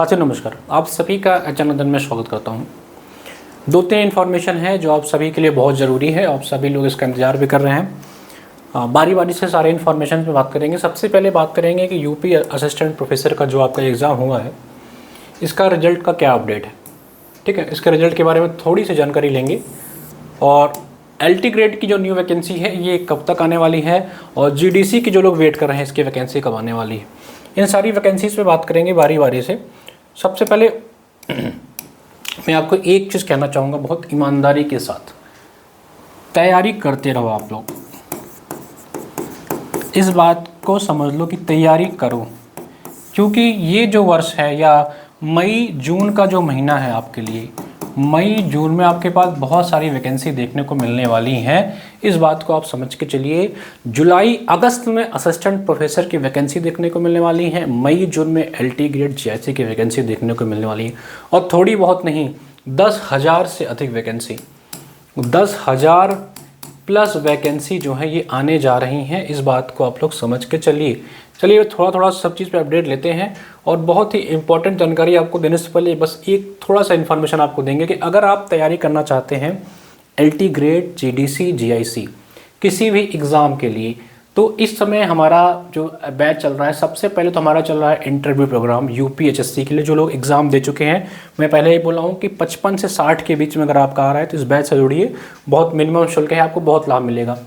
साथियों नमस्कार, आप सभी का चैनल में स्वागत करता हूं। दो तीन इन्फॉर्मेशन है जो आप सभी के लिए बहुत ज़रूरी है, आप सभी लोग इसका इंतजार भी कर रहे हैं। बारी बारी से सारे इन्फॉर्मेशन पे बात करेंगे। सबसे पहले बात करेंगे कि यूपी असिस्टेंट प्रोफेसर का जो आपका एग्ज़ाम हुआ है, इसका रिजल्ट का क्या अपडेट है। ठीक है, इसके रिजल्ट के बारे में थोड़ी सी जानकारी लेंगे। और LT ग्रेड की जो न्यू वैकेंसी है ये कब तक आने वाली है, और GDC की जो लोग वेट कर रहे हैं इसकी वैकेंसी कब आने वाली है, इन सारी वैकेंसीज़ पे बात करेंगे बारी बारी से। सबसे पहले मैं आपको एक चीज़ कहना चाहूँगा बहुत ईमानदारी के साथ, तैयारी करते रहो आप लोग। इस बात को समझ लो कि तैयारी करो, क्योंकि ये जो वर्ष है या मई जून का जो महीना है आपके लिए, मई जून में आपके पास बहुत सारी वैकेंसी देखने को मिलने वाली हैं। इस बात को आप समझ के चलिए। जुलाई अगस्त में असिस्टेंट प्रोफेसर की वैकेंसी देखने को मिलने वाली है, मई जून में LT ग्रेड GIC की वैकेंसी देखने को मिलने वाली है। और थोड़ी बहुत नहीं, 10,000 से अधिक वैकेंसी, 10,000 प्लस वैकेंसी जो है ये आने जा रही हैं। इस बात को आप लोग समझ के चलिए। थोड़ा थोड़ा सब चीज़ पे अपडेट लेते हैं। और बहुत ही इंपॉर्टेंट जानकारी आपको देने से पहले बस एक थोड़ा सा इन्फॉर्मेशन आपको देंगे कि अगर आप तैयारी करना चाहते हैं LT ग्रेड GDC GIC किसी भी एग्ज़ाम के लिए, तो इस समय हमारा जो बैच चल रहा है, सबसे पहले तो हमारा चल रहा है इंटरव्यू प्रोग्राम UPHSC के लिए। जो लोग एग्ज़ाम दे चुके हैं, मैं पहले ही बोला हूँ कि 55 से 60 के बीच में अगर आपका आ रहा है तो इस बैच से जुड़िए। बहुत मिनिमम शुल्क है, आपको बहुत लाभ मिलेगा।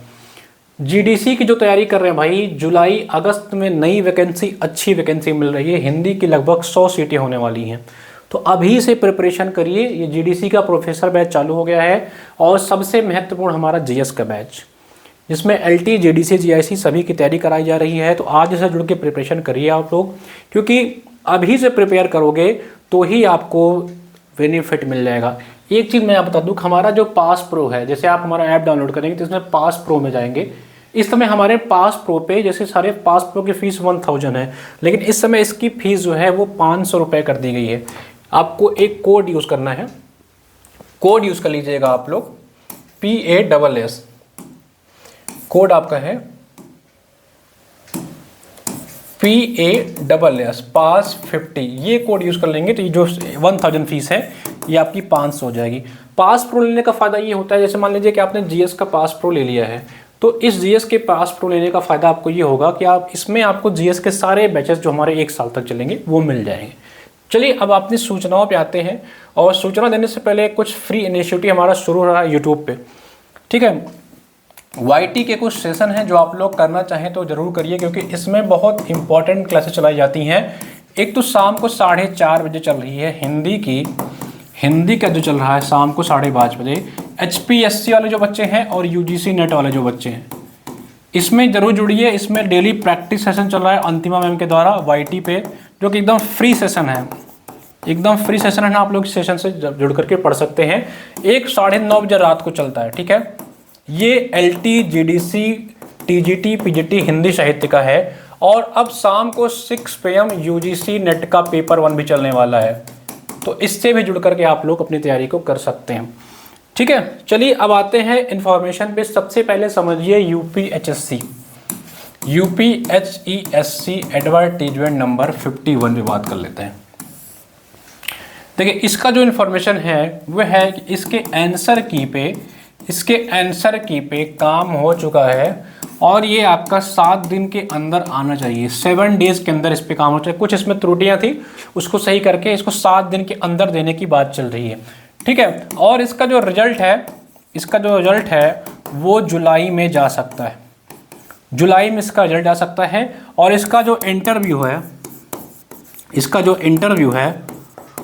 GDC की जो तैयारी कर रहे हैं भाई, जुलाई अगस्त में नई वैकेंसी, अच्छी वैकेंसी मिल रही है। हिंदी की लगभग 100 सीटें होने वाली हैं, तो अभी से प्रिपरेशन करिए। ये GDC का प्रोफेसर बैच चालू हो गया है। और सबसे महत्वपूर्ण हमारा GS का बैच, जिसमें LT GDC GIC सभी की तैयारी कराई जा रही है। तो आज से जुड़ के प्रिपरेशन करिए आप लोग, क्योंकि अभी से प्रिपेयर करोगे तो ही आपको बेनिफिट मिल जाएगा। एक चीज़ मैं आप बता दूँ, हमारा जो पास प्रो है, जैसे आप हमारा ऐप डाउनलोड करेंगे तो इसमें पास प्रो में जाएंगे। इस समय हमारे पास प्रो पे जैसे सारे पास प्रो की फ़ीस 1000 है, लेकिन इस समय इसकी फ़ीस जो है वो 500 रुपये कर दी गई है। आपको एक कोड यूज़ करना है, कोड यूज़ कर लीजिएगा आप लोग, PASS कोड आपका है PASS पास 50। ये कोड यूज़ कर लेंगे तो ये जो 1000 फीस है ये आपकी 500 हो जाएगी। पास प्रो लेने का फ़ायदा ये होता है, जैसे मान लीजिए कि आपने GS का पास प्रो ले लिया है, तो इस GS के पास प्रो लेने का फ़ायदा आपको ये होगा कि आप इसमें आपको GS के सारे बैचेस जो हमारे 1 साल तक चलेंगे वो मिल जाएंगे। चलिए अब अपनी सूचनाओं पे आते हैं। और सूचना देने से पहले कुछ फ्री इनिशिएटिव हमारा शुरू हो रहा है यूट्यूब पे। ठीक है, YT के कुछ सेशन हैं जो आप लोग करना चाहें तो ज़रूर करिए, क्योंकि इसमें बहुत इंपॉर्टेंट क्लासेस चलाई जाती हैं। एक तो शाम को 4:30 बजे चल रही है हिंदी का जो चल रहा है शाम को 5:30 बजे। HPSC वाले जो बच्चे हैं और UGC नेट वाले जो बच्चे हैं, इसमें ज़रूर जुड़िए। इसमें डेली प्रैक्टिस सेशन चल रहा है अंतिमा मैम के द्वारा YT पे, जो कि एकदम फ्री सेशन है। एकदम फ्री सेशन है ना, आप लोग इस सेशन से जुड़ करके पढ़ सकते हैं। 9:30 बजे रात को चलता है। ठीक है, ये LT GDC TGT PGT Hindi साहित्य का है। और अब शाम को 6 PM UGC नेट का पेपर 1 भी चलने वाला है, तो इससे भी जुड़ करके आप लोग अपनी तैयारी को कर सकते हैं। ठीक है, चलिए अब आते हैं इन्फॉर्मेशन पे। सबसे पहले समझिए UPHSC एडवर्टीजमेंट नंबर 51 पे बात कर लेते हैं। देखिए, इसका जो इन्फॉर्मेशन है वह है कि इसके आंसर की पे काम हो चुका है, और ये आपका 7 दिन के अंदर आना चाहिए। 7 डेज के अंदर इस पे काम हो चाहिए। कुछ इसमें त्रुटियां थी, उसको सही करके इसको 7 दिन के अंदर देने की बात चल रही है। ठीक है, और इसका जो रिजल्ट है वो जुलाई में जा सकता है। जुलाई में इसका रिजल्ट आ सकता है। और इसका जो इंटरव्यू है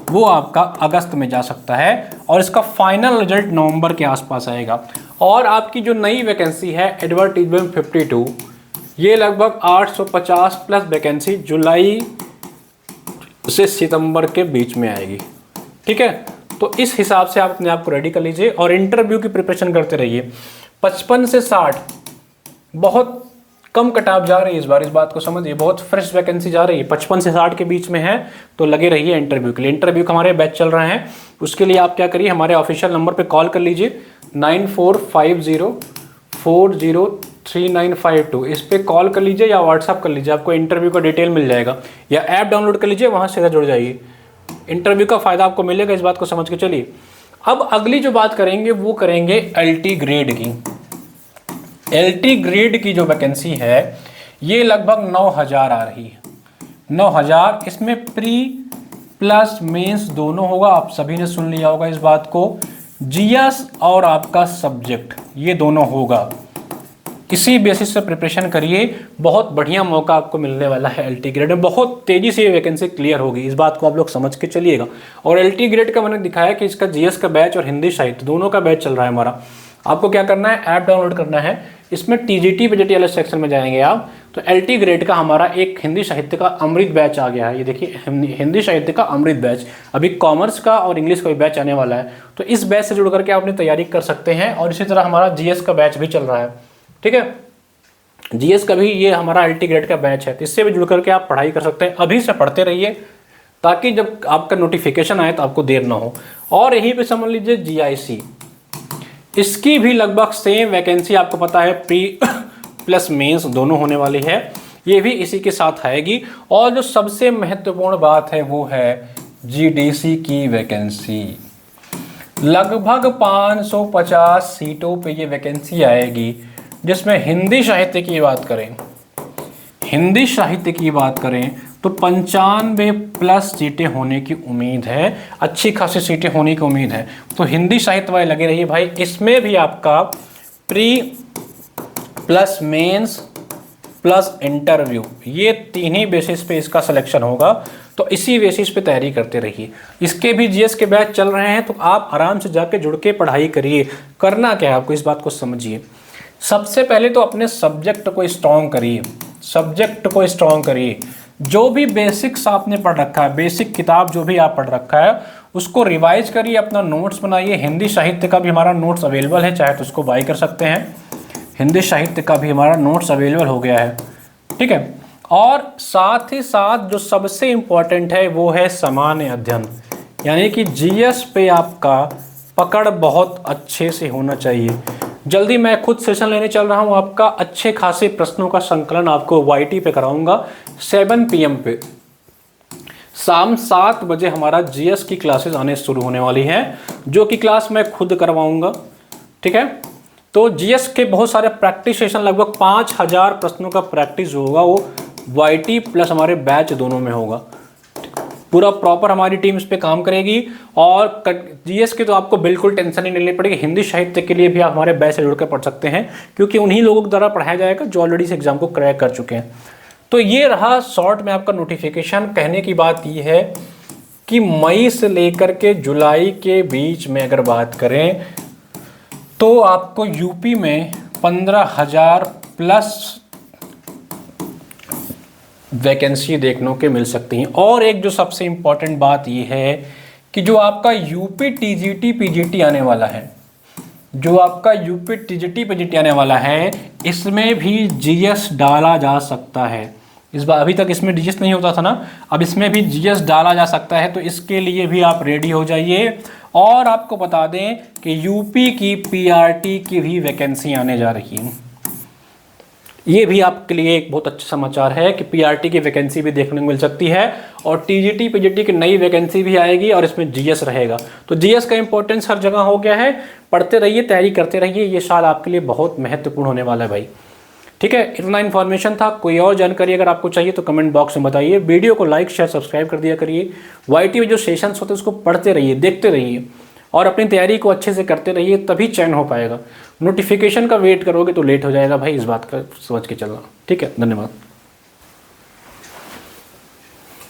वो आपका अगस्त में जा सकता है, और इसका फाइनल रिजल्ट नवंबर के आसपास आएगा। और आपकी जो नई वैकेंसी है एडवर्टीजमेंट 52, ये लगभग 850 प्लस वैकेंसी जुलाई से सितंबर के बीच में आएगी। ठीक है, तो इस हिसाब से आप अपने आप को रेडी कर लीजिए और इंटरव्यू की प्रिपरेशन करते रहिए। 55 से 60 बहुत कम कटाव जा रही है इस बार, इस बात को समझिए। बहुत फ्रेश वैकेंसी जा रही है, 55 से 60 के बीच में है, तो लगे रहिए इंटरव्यू के लिए। इंटरव्यू का हमारे बैच चल रहे हैं, उसके लिए आप क्या करिए, हमारे ऑफिशियल नंबर पे कॉल कर लीजिए 9450403952। इस पे कॉल कर लीजिए या व्हाट्सअप कर लीजिए, आपको इंटरव्यू का डिटेल मिल जाएगा, या ऐप डाउनलोड कर लीजिए, वहाँ से जुड़ जाइए। इंटरव्यू का फ़ायदा आपको मिलेगा, इस बात को समझ के चलिए। अब अगली जो बात करेंगे वो करेंगे एलटी ग्रेड की। एलटी ग्रेड की जो वैकेंसी है ये लगभग 9000 आ रही है, 9000। इसमें प्री प्लस मेंस दोनों होगा, आप सभी ने सुन लिया होगा इस बात को। जीएस और आपका सब्जेक्ट ये दोनों होगा, इसी बेसिस पे प्रिपरेशन करिए। बहुत बढ़िया मौका आपको मिलने वाला है एलटी ग्रेड में, बहुत तेज़ी से ये वैकेंसी क्लियर होगी, इस बात को आप लोग समझ के चलिएगा। और एलटी ग्रेड का मैंने दिखाया कि इसका जीएस का बैच और हिंदी साहित्य दोनों का बैच चल रहा है हमारा। आपको क्या करना है, ऐप डाउनलोड करना है, इसमें टीजीटी पीजीटी वाले सेक्शन में जाएंगे आप, तो एलटी ग्रेड का हमारा एक हिंदी साहित्य का अमृत बैच आ गया है। ये देखिए हिंदी साहित्य का अमृत बैच, अभी कॉमर्स का और इंग्लिश का भी बैच आने वाला है, तो इस बैच से जुड़ करके आप अपनी तैयारी कर सकते हैं। और इसी तरह हमारा जीएस का बैच भी चल रहा है, ठीक है, जीएस का भी ये हमारा एलटी ग्रेड का बैच है, तो इससे भी जुड़ करके आप पढ़ाई कर सकते हैं। अभी से पढ़ते रहिए ताकि जब आपका नोटिफिकेशन आए तो आपको देर ना हो। और यहीं पे समझ लीजिए जीआईसी, इसकी भी लगभग सेम वैकेंसी आपको पता है, प्री प्लस मेंस दोनों होने वाली है, ये भी इसी के साथ आएगी। और जो सबसे महत्वपूर्ण बात है वो है जीडीसी की वैकेंसी, लगभग 550 सीटों पे ये वैकेंसी आएगी, जिसमें हिंदी साहित्य की बात करें, हिंदी साहित्य की बात करें तो 95 प्लस सीटें होने की उम्मीद है, अच्छी खासी सीटें होने की उम्मीद है। तो हिंदी साहित्य वाले लगे रहिए भाई, इसमें भी आपका pre plus mains plus interview, ये तीन ही बेसिस पे इसका सिलेक्शन होगा, तो इसी बेसिस पे तैयारी करते रहिए। इसके भी जीएस के बैच चल रहे हैं, तो आप आराम से जाके जुड़ के पढ़ाई करिए। करना क्या है आपको, इस बात को समझिए। सबसे पहले तो अपने सब्जेक्ट को स्ट्रॉन्ग करिए, सब्जेक्ट को स्ट्रॉन्ग करिए। जो भी बेसिक्स आपने पढ़ रखा है, बेसिक किताब जो भी आप पढ़ रखा है उसको रिवाइज करिए, अपना नोट्स बनाइए। हिंदी साहित्य का भी हमारा नोट्स अवेलेबल है, चाहे तो उसको बाई कर सकते हैं, हिंदी साहित्य का भी हमारा नोट्स अवेलेबल हो गया है, ठीक है। और साथ ही साथ जो सबसे इम्पोर्टेंट है वो है सामान्य अध्ययन, यानी कि जीएस पे आपका पकड़ बहुत अच्छे से होना चाहिए। जल्दी मैं खुद सेशन लेने चल रहा हूँ आपका, अच्छे खासे प्रश्नों का संकलन आपको वाईटी पे कराऊंगा 7 PM पे। शाम 7 बजे हमारा जीएस की क्लासेस आने शुरू होने वाली हैं, जो कि क्लास मैं खुद करवाऊंगा, ठीक है। तो जीएस के बहुत सारे प्रैक्टिस सेशन, लगभग 5000 प्रश्नों का प्रैक्टिस जो होगा वो वाईटी प्लस हमारे बैच दोनों में होगा। पूरा प्रॉपर हमारी टीम इस पे काम करेगी। और जीएस की तो आपको बिल्कुल टेंशन ही नहीं लेनी पड़ेगी। हिंदी साहित्य के लिए भी आप हमारे बैच से जुड़कर पढ़ सकते हैं, क्योंकि उन्हीं लोगों के द्वारा पढ़ाया जाएगा जो ऑलरेडी इस एग्जाम को क्रैक कर चुके हैं। तो ये रहा शॉर्ट में आपका नोटिफिकेशन। कहने की बात ये है कि मई से लेकर के जुलाई के बीच में अगर बात करें तो आपको यूपी में 15,000 प्लस वैकेंसी देखने को मिल सकती हैं। और एक जो सबसे इम्पॉर्टेंट बात ये है कि जो आपका यूपी टीजीटी पीजीटी आने वाला है, जो आपका यूपी टीजीटी पीजीटी आने वाला है, इसमें भी जीएस डाला जा सकता है। इस बार अभी तक इसमें जीएस नहीं होता था ना, अब इसमें भी जीएस डाला जा सकता है, तो इसके लिए भी आप रेडी हो जाइए। और आपको बता दें कि यूपी की पीआरटी की भी वैकेंसी आने जा रही है। ये भी आपके लिए एक बहुत अच्छा समाचार है कि पीआरटी की वैकेंसी भी देखने को मिल सकती है, और टीजीटी पीजीटी की नई वैकेंसी भी आएगी, और इसमें जीएस रहेगा। तो जीएस का इंपॉर्टेंस हर जगह हो गया है। पढ़ते रहिए, तैयारी करते रहिए, ये साल आपके लिए बहुत महत्वपूर्ण होने वाला है भाई, ठीक है। इतना इन्फॉर्मेशन था। कोई और जानकारी अगर आपको चाहिए तो कमेंट बॉक्स में बताइए। वीडियो को लाइक शेयर सब्सक्राइब कर दिया करिए। वाईटी में जो सेशंस होते हैं उसको पढ़ते रहिए, देखते रहिए, और अपनी तैयारी को अच्छे से करते रहिए, तभी चयन हो पाएगा। नोटिफिकेशन का वेट करोगे तो लेट हो जाएगा भाई, इस बात का समझ के चलना, ठीक है। धन्यवाद।